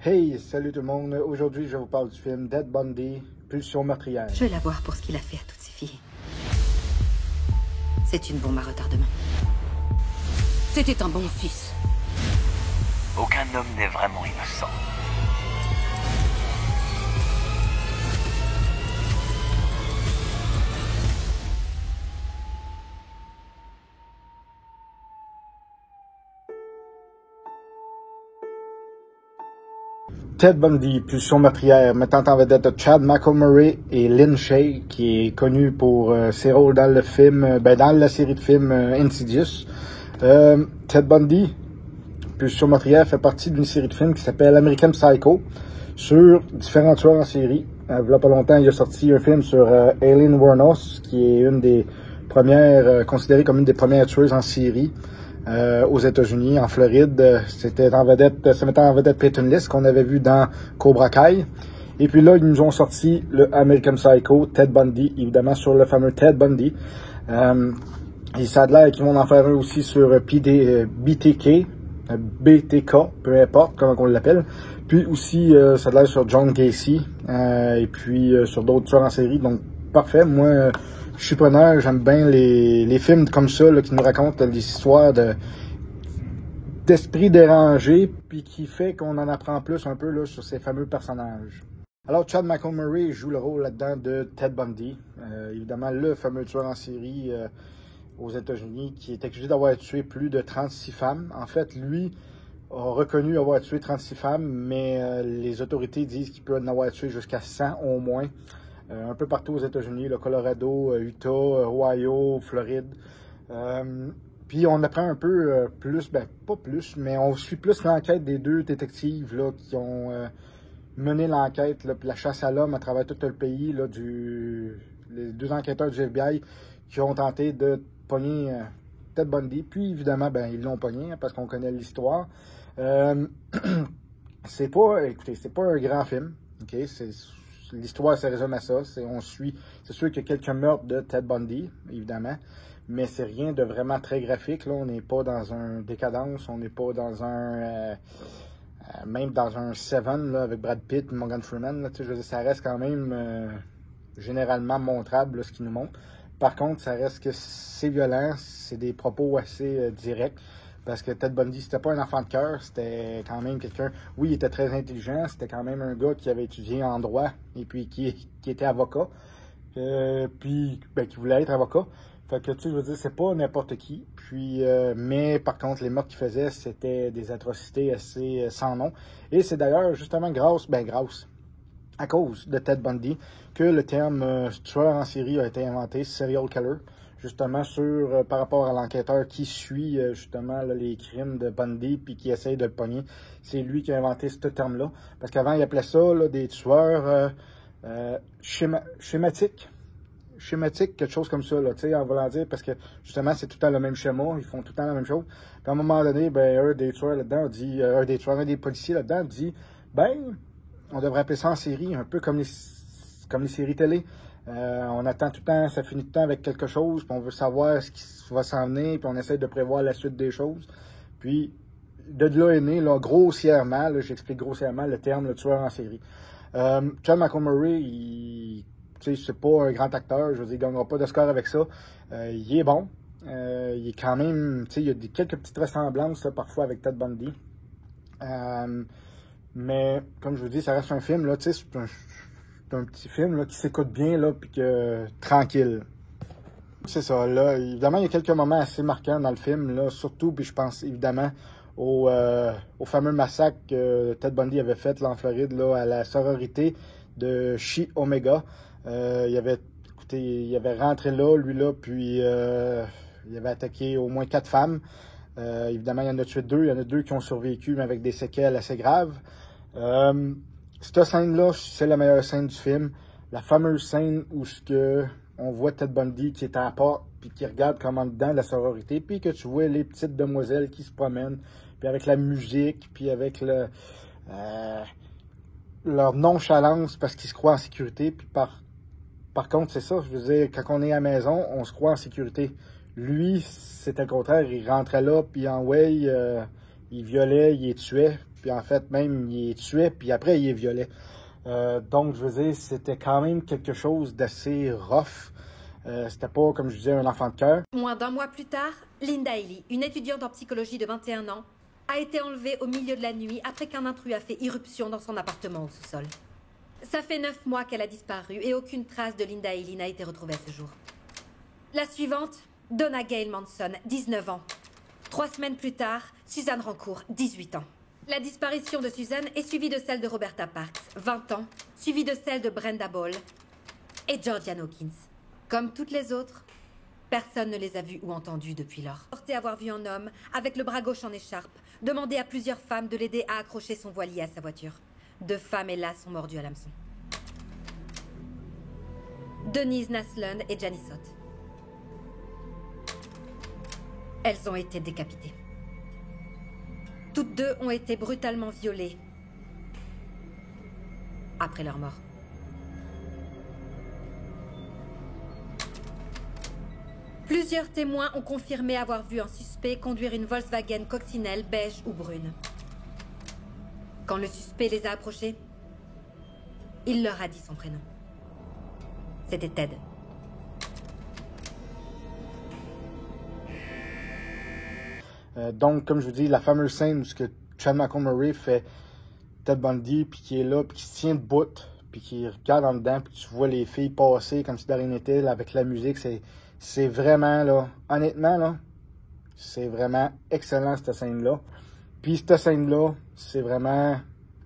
Hey, salut tout le monde. Aujourd'hui, je vous parle du film Ted Bundy, Pulsion meurtrière. Je veux la voir pour ce qu'il a fait à toutes ces filles. C'est une bombe à retardement. C'était un bon fils. Aucun homme n'est vraiment innocent. Ted Bundy, Pulsion meurtrière, mettant en vedette Chad Michael et Lin Shaye, qui est connu pour ses rôles dans le film, dans la série de films Insidious. Ted Bundy, Pulsion meurtrière, fait partie d'une série de films qui s'appelle American Psycho, sur différents tueurs en série. Il y a pas longtemps, il a sorti un film sur Aileen Wuornos, qui est une des premières, considérée comme une des premières tueuses en série. Aux États-Unis, en Floride, ça mettait en vedette Peyton List, qu'on avait vu dans Cobra Kai. Et puis là, ils nous ont sorti le American Psycho, Ted Bundy, évidemment sur le fameux Ted Bundy. Et ça a l'air qu'ils vont en faire un aussi sur BTK, peu importe comment on l'appelle. Puis aussi, ça a l'air sur John Gacy, et puis sur d'autres tueurs en série. Donc, parfait. Moi, je suis preneur, j'aime bien les films comme ça là, qui nous racontent des histoires d'esprit dérangé, puis qui fait qu'on en apprend plus un peu là, sur ces fameux personnages. Alors, Chad Michael joue le rôle là-dedans de Ted Bundy, évidemment le fameux tueur en série aux États-Unis qui est accusé d'avoir tué plus de 36 femmes. En fait, lui a reconnu avoir tué 36 femmes, mais les autorités disent qu'il peut en avoir tué jusqu'à 100 au moins. Un peu partout aux États-Unis, le Colorado, Utah, Ohio, Floride. Puis on apprend un peu plus, pas plus, mais on suit plus l'enquête des deux détectives là, qui ont mené l'enquête, puis la chasse à l'homme à travers tout le pays, là, les deux enquêteurs du FBI qui ont tenté de pogner Ted Bundy. Puis évidemment, ils l'ont pogné, parce qu'on connaît l'histoire. C'est pas un grand film, ok? L'histoire se résume à ça. C'est sûr qu'il y a quelques meurtres de Ted Bundy, évidemment, mais c'est rien de vraiment très graphique. Là, on n'est pas dans un décadence, on n'est pas dans même dans un Seven là, avec Brad Pitt et Morgan Freeman. Là, je veux dire, ça reste quand même généralement montrable là, ce qu'ils nous montrent. Par contre, ça reste que c'est violent, c'est des propos assez directs. Parce que Ted Bundy, c'était pas un enfant de cœur, c'était quand même quelqu'un... Oui, il était très intelligent, c'était quand même un gars qui avait étudié en droit et puis qui était avocat. Qui voulait être avocat. Fait que, je veux dire, c'est pas n'importe qui. Puis, mais par contre, les meurtres qu'il faisait, c'était des atrocités assez sans nom. Et c'est d'ailleurs justement à cause de Ted Bundy, que le terme tueur en série a été inventé, serial killer. Justement par rapport à l'enquêteur qui suit justement là, les crimes de Bundy puis qui essaye de le pogner. C'est lui qui a inventé ce terme-là. Parce qu'avant, il appelait ça là, des tueurs schématiques. Schématique, quelque chose comme ça, là, en voulant dire, parce que justement, c'est tout le temps le même schéma, ils font tout le temps la même chose. Puis à un moment donné, un des tueurs là-dedans dit, un des policiers là-dedans dit, on devrait appeler ça en série, un peu comme les séries télé. On attend tout le temps, ça finit tout le temps avec quelque chose, puis on veut savoir ce qui va s'en venir, puis on essaie de prévoir la suite des choses. Puis, de là est né, là, grossièrement, là, j'explique grossièrement le terme, le tueur en série. Chad Michael c'est pas un grand acteur, je veux dire, il gagnera pas de score avec ça. Il est bon. Il est quand même, il y a quelques petites ressemblances là, parfois avec Ted Bundy. Mais, comme je vous dis, ça reste un film, là, c'est un petit film là, qui s'écoute bien, là, puis que tranquille. C'est ça, là, évidemment, il y a quelques moments assez marquants dans le film, là, surtout, puis je pense évidemment au fameux massacre que Ted Bundy avait fait là, en Floride, là, à la sororité de Chi Omega. Il avait rentré là, lui là, puis il avait attaqué au moins 4 femmes. Évidemment, il y en a tué 2, il y en a 2 qui ont survécu, mais avec des séquelles assez graves. Cette scène-là, c'est la meilleure scène du film. La fameuse scène où on voit Ted Bundy qui est à la porte, puis qui regarde comme en dedans de la sororité, puis que tu vois les petites demoiselles qui se promènent, puis avec la musique, puis avec leur nonchalance parce qu'ils se croient en sécurité. Puis par contre, c'est ça, je veux dire, quand on est à la maison, on se croit en sécurité. Lui, c'était le contraire, il rentrait là, puis il violait, il les tuait. puis en fait, même, il les tuait, puis après, il les violait. Donc, je veux dire, c'était quand même quelque chose d'assez rough. C'était pas, comme je disais, un enfant de cœur. Moins d'un mois plus tard, Linda Ely, une étudiante en psychologie de 21 ans, a été enlevée au milieu de la nuit après qu'un intrus a fait irruption dans son appartement au sous-sol. Ça fait 9 mois qu'elle a disparu et aucune trace de Linda Ely n'a été retrouvée à ce jour. La suivante, Donna Gail Manson, 19 ans. 3 semaines plus tard, Suzanne Rancourt, 18 ans. La disparition de Suzanne est suivie de celle de Roberta Parks, 20 ans, suivie de celle de Brenda Ball et Georgianne Hawkins. Comme toutes les autres, personne ne les a vues ou entendues depuis lors. Porté avoir vu un homme avec le bras gauche en écharpe, demander à plusieurs femmes de l'aider à accrocher son voilier à sa voiture. 2 femmes, hélas, sont mordues à l'hameçon. Denise Naslund et Janice Ott. Elles ont été décapitées. Toutes 2 ont été brutalement violées après leur mort. Plusieurs témoins ont confirmé avoir vu un suspect conduire une Volkswagen coccinelle beige ou brune. Quand le suspect les a approchés, il leur a dit son prénom. C'était Ted. Donc, comme je vous dis, la fameuse scène où Chad McCormick fait Ted Bundy, puis qui est là, puis qui se tient debout, puis qui regarde en dedans, puis tu vois les filles passer comme si de rien n'était, là, avec la musique, c'est vraiment, là, honnêtement, là, c'est vraiment excellent, cette scène-là. Puis cette scène-là, c'est vraiment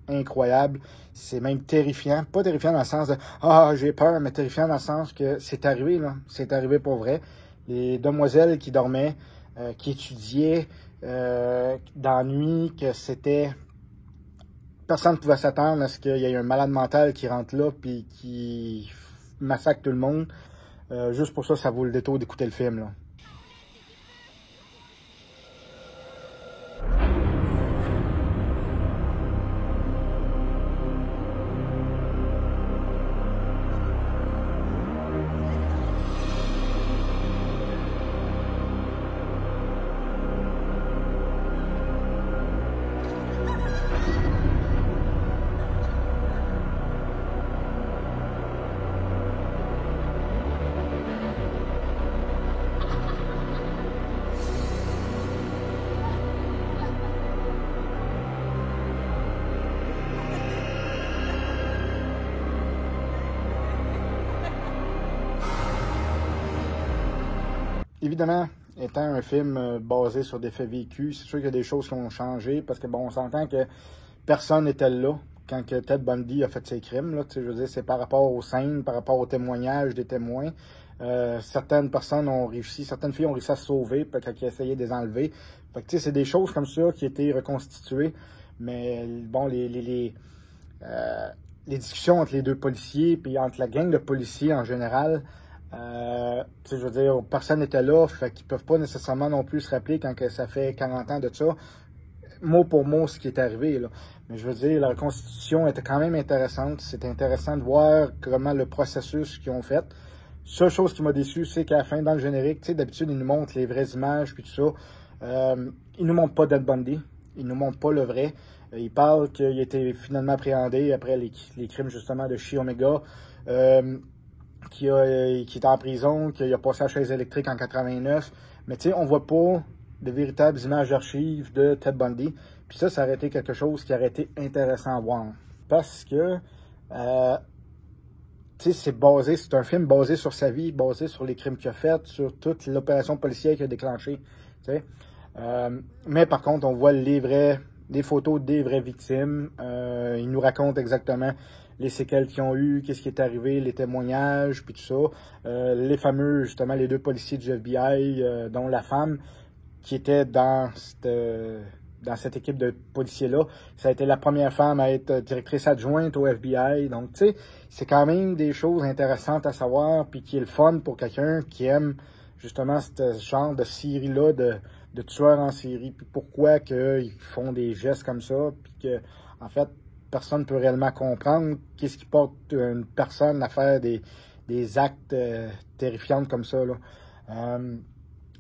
incroyable. C'est même terrifiant. Pas terrifiant dans le sens de « Ah, j'ai peur », mais terrifiant dans le sens que c'est arrivé, là. C'est arrivé pour vrai. Les demoiselles qui dormaient, qui étudiaient dans la nuit, que c'était... Personne ne pouvait s'attendre à ce qu'il y ait un malade mental qui rentre là puis qui massacre tout le monde. Juste pour ça, ça vaut le détour d'écouter le film, là. Évidemment, étant un film basé sur des faits vécus, c'est sûr qu'il y a des choses qui ont changé parce que, bon, on s'entend que personne n'était là quand que Ted Bundy a fait ses crimes. Là, je veux dire, c'est par rapport aux scènes, par rapport aux témoignages des témoins. Certaines personnes ont réussi, certaines filles ont réussi à se sauver quand ils essayaient de les enlever. Fait que, c'est des choses comme ça qui étaient reconstituées. Mais, bon, les discussions entre les 2 policiers, puis entre la gang de policiers en général, je veux dire, personne n'était là, fait qu'ils peuvent pas nécessairement non plus se rappeler quand que ça fait 40 ans de ça, mot pour mot ce qui est arrivé, là. Mais je veux dire, la reconstitution était quand même intéressante. C'était intéressant de voir comment le processus qu'ils ont fait. Seule chose qui m'a déçu, c'est qu'à la fin, dans le générique, tu sais, d'habitude, ils nous montrent les vraies images, puis tout ça. Ils nous montrent pas Ted Bundy. Ils nous montrent pas le vrai. Ils parlent qu'il a été finalement appréhendé après les crimes, justement, de Chi Omega. Qui est en prison, qui a passé à la chaise électrique en 89. Mais tu sais, on voit pas de véritables images d'archives de Ted Bundy. Puis ça aurait été quelque chose qui aurait été intéressant à voir. Parce que, tu sais, c'est un film basé sur sa vie, basé sur les crimes qu'il a fait, sur toute l'opération policière qu'il a déclenchée. Tu sais. Mais par contre, on voit les photos des vraies victimes. Ils nous racontent exactement les séquelles qu'ils ont eues, qu'est-ce qui est arrivé, les témoignages, puis tout ça. Les fameux, justement, les 2 policiers du FBI, dont la femme qui était dans cette équipe de policiers-là. Ça a été la première femme à être directrice adjointe au FBI. Donc, tu sais, c'est quand même des choses intéressantes à savoir, puis qui est le fun pour quelqu'un qui aime, justement, ce genre de série-là de tueurs en série, puis pourquoi qu'ils font des gestes comme ça, puis que, en fait, personne ne peut réellement comprendre qu'est-ce qui porte une personne à faire des actes terrifiants comme ça, là.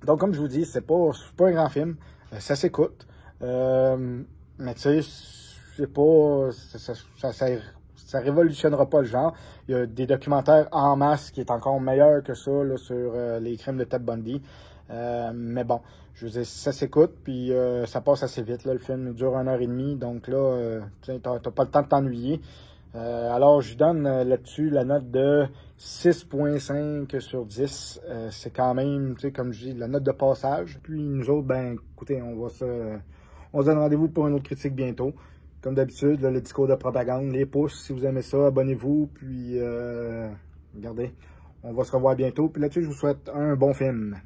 Donc, comme je vous dis, c'est pas un grand film. Ça s'écoute. Mais tu sais, c'est pas... Ça révolutionnera pas le genre. Il y a des documentaires en masse qui est encore meilleur que ça là, sur les crimes de Ted Bundy. Mais bon, je veux dire, ça s'écoute, puis ça passe assez vite. Là, le film dure 1h30, donc là, t'as pas le temps de t'ennuyer. Alors, je donne là-dessus la note de 6.5 sur 10. C'est quand même, comme je dis, la note de passage. Puis nous autres, ben, écoutez, on se donne rendez-vous pour une autre critique bientôt. Comme d'habitude, le discours de propagande, les pouces, si vous aimez ça, abonnez-vous, puis regardez, on va se revoir bientôt. Puis là-dessus, je vous souhaite un bon film.